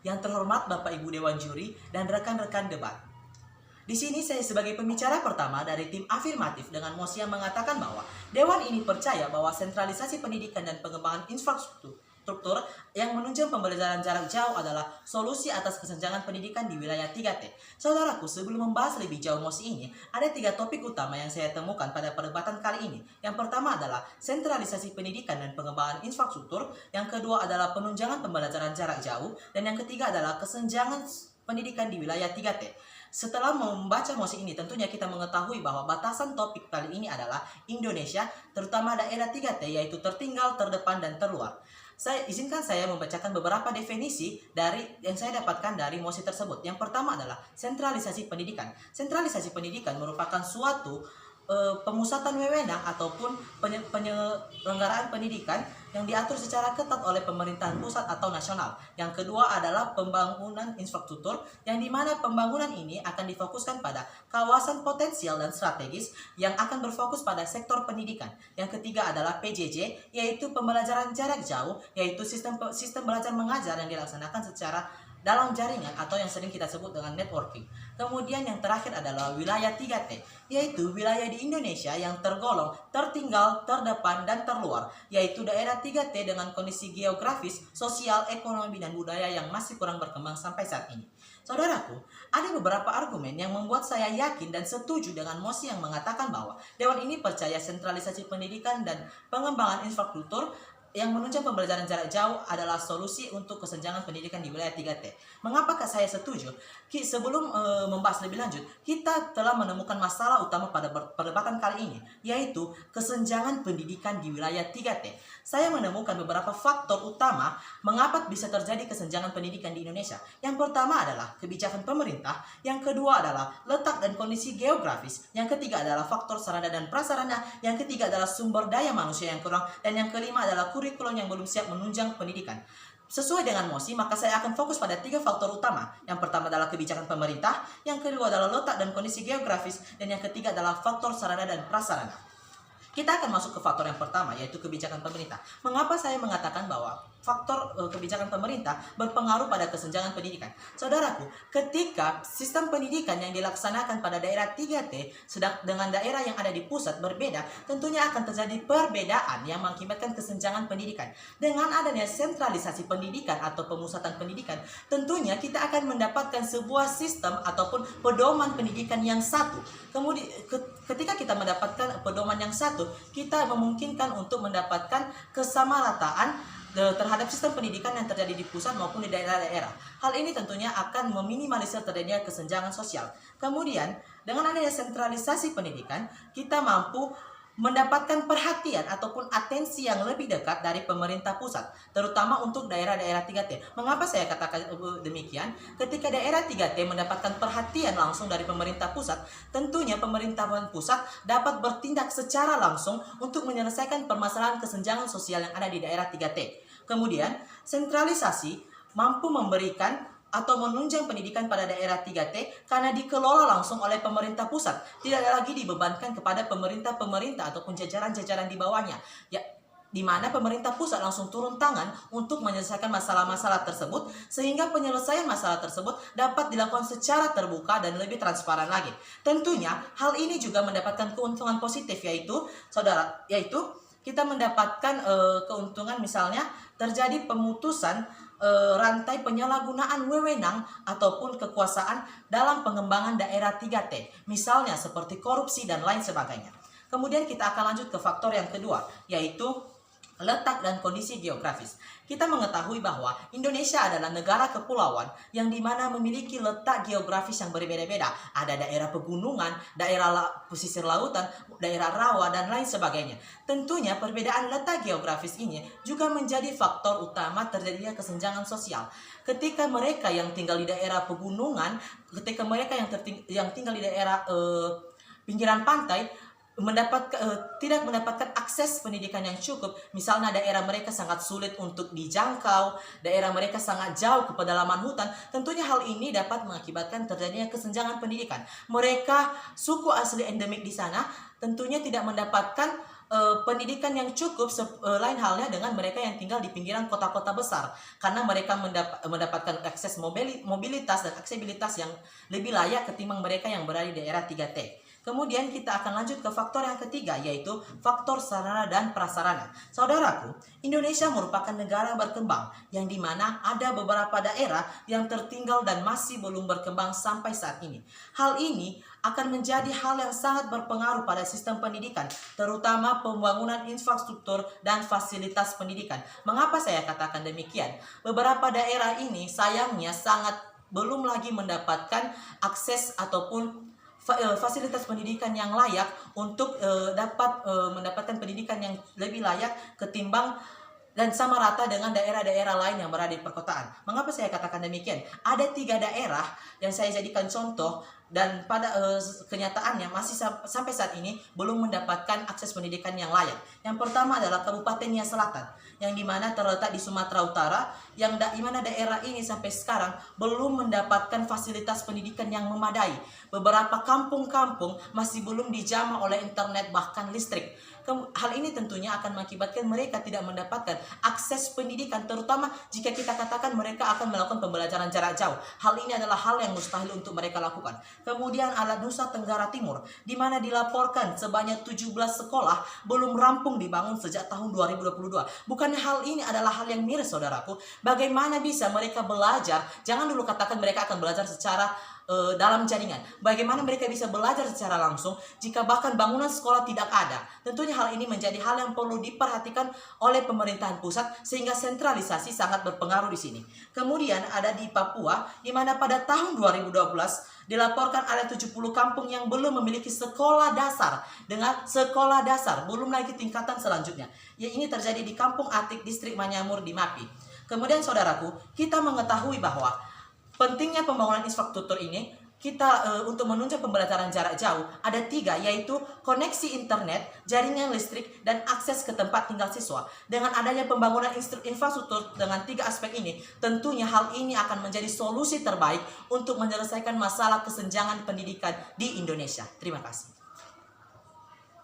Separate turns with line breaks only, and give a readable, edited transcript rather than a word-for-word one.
yang terhormat Bapak Ibu Dewan Juri dan rekan-rekan debat. Di sini saya sebagai pembicara pertama dari tim afirmatif dengan mosi yang mengatakan bahwa Dewan ini percaya bahwa sentralisasi pendidikan dan pengembangan infrastruktur yang menunjang pembelajaran jarak jauh adalah solusi atas kesenjangan pendidikan di wilayah 3T. Saudaraku, sebelum membahas lebih jauh mosi ini, ada 3 topik utama yang saya temukan pada perdebatan kali ini. Yang pertama adalah sentralisasi pendidikan dan pengembangan infrastruktur, yang kedua adalah penunjangan pembelajaran jarak jauh, dan yang ketiga adalah kesenjangan pendidikan di wilayah 3T. Setelah membaca mosi ini, tentunya kita mengetahui bahwa batasan topik kali ini adalah Indonesia, terutama daerah 3T, yaitu tertinggal, terdepan, dan terluar. Izinkan saya membacakan beberapa definisi yang saya dapatkan dari mosi tersebut. Yang pertama adalah sentralisasi pendidikan. Sentralisasi pendidikan merupakan suatu pemusatan wewenang ataupun penyelenggaraan pendidikan yang diatur secara ketat oleh pemerintahan pusat atau nasional. Yang kedua adalah pembangunan infrastruktur, yang dimana pembangunan ini akan difokuskan pada kawasan potensial dan strategis yang akan berfokus pada sektor pendidikan. Yang ketiga adalah PJJ, yaitu pembelajaran jarak jauh, yaitu sistem belajar mengajar yang dilaksanakan secara dalam jaringan atau yang sering kita sebut dengan networking. Kemudian yang terakhir adalah wilayah 3T, yaitu wilayah di Indonesia yang tergolong tertinggal, terdepan, dan terluar, yaitu daerah 3T dengan kondisi geografis, sosial, ekonomi, dan budaya yang masih kurang berkembang sampai saat ini. Saudaraku, ada beberapa argumen yang membuat saya yakin dan setuju dengan mosi yang mengatakan bahwa Dewan ini percaya sentralisasi pendidikan dan pengembangan infrastruktur yang menunjang pembelajaran jarak jauh adalah solusi untuk kesenjangan pendidikan di wilayah 3T. Mengapakah saya setuju? Sebelum membahas lebih lanjut, kita telah menemukan masalah utama pada perdebatan kali ini, yaitu kesenjangan pendidikan di wilayah 3T. Saya menemukan beberapa faktor utama mengapa bisa terjadi kesenjangan pendidikan di Indonesia. Yang pertama adalah kebijakan pemerintah, yang kedua adalah letak dan kondisi geografis, yang ketiga adalah faktor sarana dan prasarana, yang ketiga adalah sumber daya manusia yang kurang, dan yang kelima adalah kurikulum yang belum siap menunjang pendidikan. Sesuai dengan mosi, maka saya akan fokus pada 3 faktor utama. Yang pertama adalah kebijakan pemerintah, yang kedua adalah letak dan kondisi geografis, dan yang ketiga adalah faktor sarana dan prasarana. Kita akan masuk ke faktor yang pertama, yaitu kebijakan pemerintah. Mengapa saya mengatakan bahwa faktor kebijakan pemerintah berpengaruh pada kesenjangan pendidikan? Saudaraku, ketika sistem pendidikan yang dilaksanakan pada daerah 3T sedang dengan daerah yang ada di pusat berbeda, tentunya akan terjadi perbedaan yang mengakibatkan kesenjangan pendidikan. Dengan adanya sentralisasi pendidikan atau pemusatan pendidikan, tentunya kita akan mendapatkan sebuah sistem ataupun pedoman pendidikan yang satu. Kemudian ketika kita mendapatkan pedoman yang satu, kita memungkinkan untuk mendapatkan kesamarataan terhadap sistem pendidikan yang terjadi di pusat maupun di daerah-daerah. Hal ini tentunya akan meminimalisir terjadinya kesenjangan sosial. Kemudian, dengan adanya sentralisasi pendidikan, kita mampu mendapatkan perhatian ataupun atensi yang lebih dekat dari pemerintah pusat, terutama untuk daerah-daerah 3T. Mengapa saya katakan demikian? Ketika daerah 3T mendapatkan perhatian langsung dari pemerintah pusat, tentunya pemerintahan pusat dapat bertindak secara langsung untuk menyelesaikan permasalahan kesenjangan sosial yang ada di daerah 3T. Kemudian, sentralisasi mampu memberikan atau menunjang pendidikan pada daerah 3T karena dikelola langsung oleh pemerintah pusat, tidak lagi dibebankan kepada pemerintah ataupun jajaran-jajaran di bawahnya, ya, di mana pemerintah pusat langsung turun tangan untuk menyelesaikan masalah-masalah tersebut, sehingga penyelesaian masalah tersebut dapat dilakukan secara terbuka dan lebih transparan lagi. Tentunya hal ini juga mendapatkan keuntungan positif, yaitu kita mendapatkan keuntungan, misalnya terjadi pemutusan rantai penyalahgunaan wewenang ataupun kekuasaan dalam pengembangan daerah 3T, misalnya seperti korupsi dan lain sebagainya. Kemudian kita akan lanjut ke faktor yang kedua, yaitu letak dan kondisi geografis. Kita mengetahui bahwa Indonesia adalah negara kepulauan yang dimana memiliki letak geografis yang berbeda-beda. Ada daerah pegunungan, daerah pesisir lautan, daerah rawa, dan lain sebagainya. Tentunya perbedaan letak geografis ini juga menjadi faktor utama terjadinya kesenjangan sosial. Ketika mereka yang tinggal di daerah pegunungan, ketika mereka yang tinggal di daerah pinggiran pantai, tidak mendapatkan akses pendidikan yang cukup, misalnya daerah mereka sangat sulit untuk dijangkau, daerah mereka sangat jauh ke pedalaman hutan, tentunya hal ini dapat mengakibatkan terjadinya kesenjangan pendidikan. Mereka suku asli endemik di sana tentunya tidak mendapatkan pendidikan yang cukup, lain halnya dengan mereka yang tinggal di pinggiran kota-kota besar, karena mereka mendapatkan akses mobilitas dan aksesibilitas yang lebih layak ketimbang mereka yang berada di daerah 3T. Kemudian kita akan lanjut ke faktor yang ketiga, yaitu faktor sarana dan prasarana. Saudaraku, Indonesia merupakan negara berkembang yang dimana ada beberapa daerah yang tertinggal dan masih belum berkembang sampai saat ini. Hal ini akan menjadi hal yang sangat berpengaruh pada sistem pendidikan, terutama pembangunan infrastruktur dan fasilitas pendidikan. Mengapa saya katakan demikian? Beberapa daerah ini sayangnya sangat belum lagi mendapatkan akses ataupun fasilitas pendidikan yang layak untuk dapat mendapatkan pendidikan yang lebih layak ketimbang dan sama rata dengan daerah-daerah lain yang berada di perkotaan. Mengapa saya katakan demikian? Ada 3 daerah yang saya jadikan contoh dan pada kenyataannya masih sampai saat ini belum mendapatkan akses pendidikan yang layak. Yang pertama adalah Kabupaten Nia Selatan, yang dimana terletak di Sumatera Utara, yang dimana daerah ini sampai sekarang belum mendapatkan fasilitas pendidikan yang memadai. Beberapa kampung-kampung masih belum dijamah oleh internet bahkan listrik. Hal ini tentunya akan mengakibatkan mereka tidak mendapatkan akses pendidikan, terutama jika kita katakan mereka akan melakukan pembelajaran jarak jauh. Hal ini adalah hal yang mustahil untuk mereka lakukan. Kemudian ada Nusa Tenggara Timur, di mana dilaporkan sebanyak 17 sekolah belum rampung dibangun sejak tahun 2022. Bukannya hal ini adalah hal yang miris, saudaraku? Bagaimana bisa mereka belajar? Jangan dulu katakan mereka akan belajar secara dalam jaringan. Bagaimana mereka bisa belajar secara langsung jika bahkan bangunan sekolah tidak ada? Tentunya hal ini menjadi hal yang perlu diperhatikan oleh pemerintahan pusat, sehingga sentralisasi sangat berpengaruh di sini. Kemudian ada di Papua, di mana pada tahun 2012 dilaporkan ada 70 kampung yang belum memiliki sekolah dasar, dengan sekolah dasar, belum lagi tingkatan selanjutnya. Ya, ini terjadi di Kampung Atik, distrik Manyamur di Mapi. Kemudian saudaraku, kita mengetahui bahwa pentingnya pembangunan infrastruktur ini untuk menunjang pembelajaran jarak jauh ada 3, yaitu koneksi internet, jaringan listrik, dan akses ke tempat tinggal siswa. Dengan adanya pembangunan infrastruktur dengan 3 aspek ini, tentunya hal ini akan menjadi solusi terbaik untuk menyelesaikan masalah kesenjangan pendidikan di Indonesia. Terima kasih.